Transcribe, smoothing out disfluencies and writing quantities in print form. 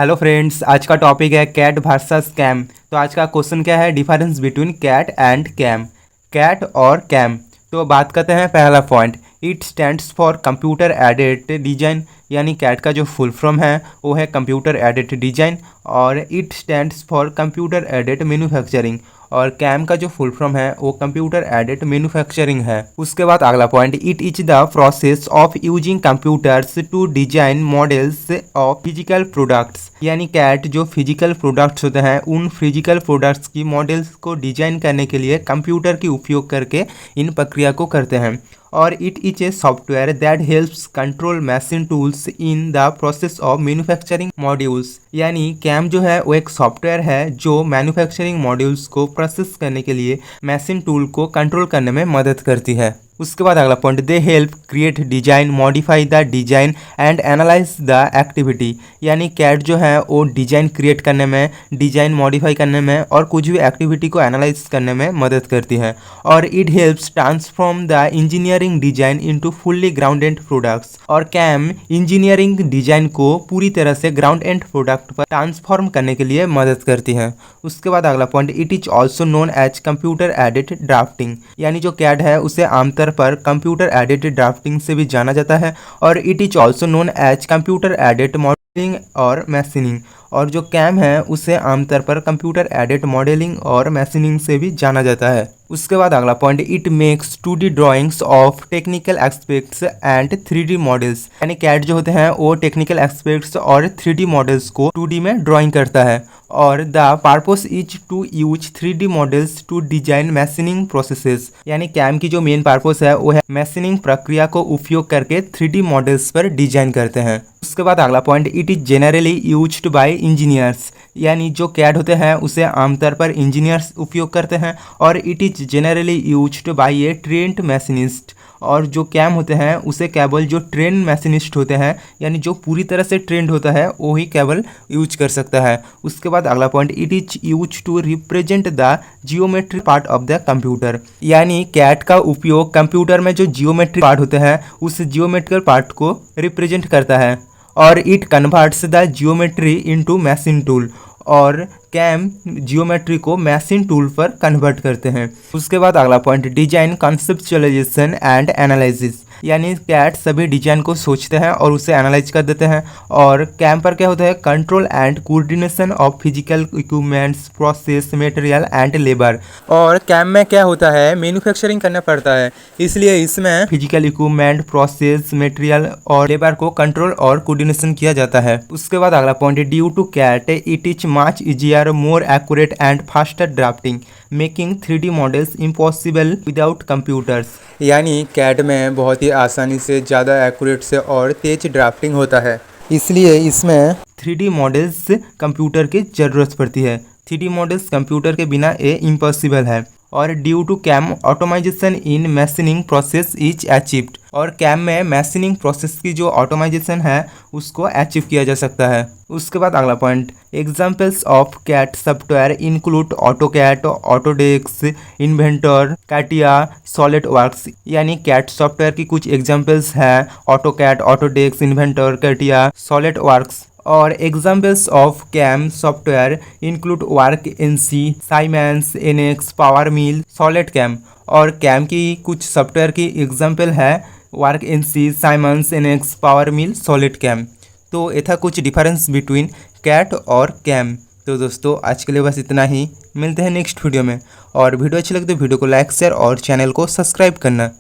Hello friends, आज का topic है कैट वर्सेस कैम। तो आज का क्वेश्चन क्या है, difference between CAD and CAM. CAD और कैम। तो बात करते हैं पहला point, it stands for computer aided design. यानी कैट का जो फुल फॉर्म है वो है कंप्यूटर एडेड डिजाइन, और it stands for computer aided manufacturing. और कैम का जो फुल फॉर्म है वो कंप्यूटर एडेड मैन्युफैक्चरिंग है। उसके बाद अगला point, it is the process of using computers to design models of physical products. यानी कैट जो फिजिकल प्रोडक्ट्स होते हैं उन फिजिकल प्रोडक्ट्स की मॉडल्स को डिजाइन करने के लिए कंप्यूटर की उपयोग करके इन प्रक्रिया को करते हैं। और it is a software that helps control machine tools in the process of manufacturing modules. यानी कैम जो है वो एक सॉफ्टवेयर है जो मैन्युफैक्चरिंग मॉड्यूल्स को प्रोसेस करने के लिए मशीन टूल को कंट्रोल करने में मदद करती है। उसके बाद अगला point, they help create design, modify the design and analyse the activity. यानी कैट जो है वो डिजाइन क्रिएट करने में, डिजाइन मॉडिफाई करने में और कुछ भी एक्टिविटी को एनालाइज करने में मदद करती है। और it helps transform the engineering design into fully ground end products. और कैम इंजीनियरिंग डिजाइन को पूरी तरह से ग्राउंड एंड प्रोडक्ट पर ट्रांसफॉर्म करने के लिए मदद करती है। उसके बाद अगला point, it is also known as computer aided drafting. यानी जो कैट है उसे आमतौर पर कंप्यूटर एडेड ड्राफ्टिंग से भी जाना जाता है। और it is also known as computer aided modelling और मैशिनिंग। और जो कैम है उसे आमतौर पर कंप्यूटर एडेड मॉडलिंग और मैशिनिंग से भी जाना जाता है। उसके बाद अगला point, it makes 2D drawings of technical aspects and 3D models. यानी कैट जो होते हैं वो टेक्निकल एस्पेक्ट्स और 3D मॉडल्स को 2D में ड्राइंग करता है। और the purpose is to use 3D models to design machining processes. यानी कैम की जो मेन पर्पस है वो है मैशिनिंग प्रक्रिया को उपयोग करके 3D मॉडल्स पर डिजाइन करते हैं। उसके बाद अगला point, it is generally used bye engineers. यानी जो कैट होते हैं उसे आमतौर पर इंजीनियर्स उपयोग करते हैं। और it is generally used by a trained machinist. और जो कैम होते हैं उसे केवल जो ट्रेन मैशिनिस्ट होते हैं, यानी जो पूरी तरह से ट्रेंड होता है वो ही केवल यूज कर सकता है। उसके बाद अगला point, it is use to represent the geometry part of the computer. यानी कैट का उपयोग कंप्यूटर में जो जियोमेट्री पार्ट होते हैं उस जियोमेट्रिकल पार्ट को रिप्रेजेंट करता है। और it converts the geometry into machine tool. और कैम जियोमेट्री को मैशिन टूल पर कन्वर्ट करते हैं। उसके बाद अगला point, design conceptualisation and analysis. यानी कैट सभी डिजाइन को सोचते हैं और उसे एनालाइज कर देते हैं। और कैम पर क्या होता है, control and coordination of physical equipments, process, material and labour. और कैम में क्या होता है, मैन्युफैक्चरिंग करना पड़ता है, इसलिए इसमें फिजिकल इक्विपमेंट, प्रोसेस, मटेरियल और लेबर को कंट्रोल और कोऑर्डिनेशन किया जाता है। उसके बाद अगला point, due to CAD it is much easier, more accurate and faster drafting, making 3D models impossible without computers। यानी कैट में बहुत ही आसानी से, ज़्यादा एक्यूरेट से और तेज ड्राफ्टिंग होता है, इसलिए इसमें 3D मॉडल्स कंप्यूटर की ज़रूरत पड़ती है। 3D मॉडल्स कंप्यूटर के बिना ये इम्पॉसिबल है। और due to CAM automation in machining process is achieved. और कैम में मैशिनिंग प्रोसेस की जो ऑटोमाइजेशन है उसको अचीव किया जा सकता है। उसके बाद अगला point, examples of CAD software include AutoCAD, Autodesk, Inventor, CATIA, SolidWorks. यानी कैट सॉफ्टवेयर की कुछ एग्जाम्पल्स हैं AutoCAD, Autodesk, Inventor, CATIA, SolidWorks. और examples of CAM software include Work NC, Siemens, NX, Power Mill, Solid CAM. और CAM की कुछ software की example है Work NC, Siemens, NX, Power Mill, Solid CAM. तो ये था कुछ डिफरेंस बिटवीन कैट और कैम। तो दोस्तों आज के लिए बस इतना ही, मिलते हैं नेक्स्ट वीडियो में। और वीडियो अच्छी लगे तो वीडियो को लाइक, शेयर और चैनल को सब्सक्राइब करना।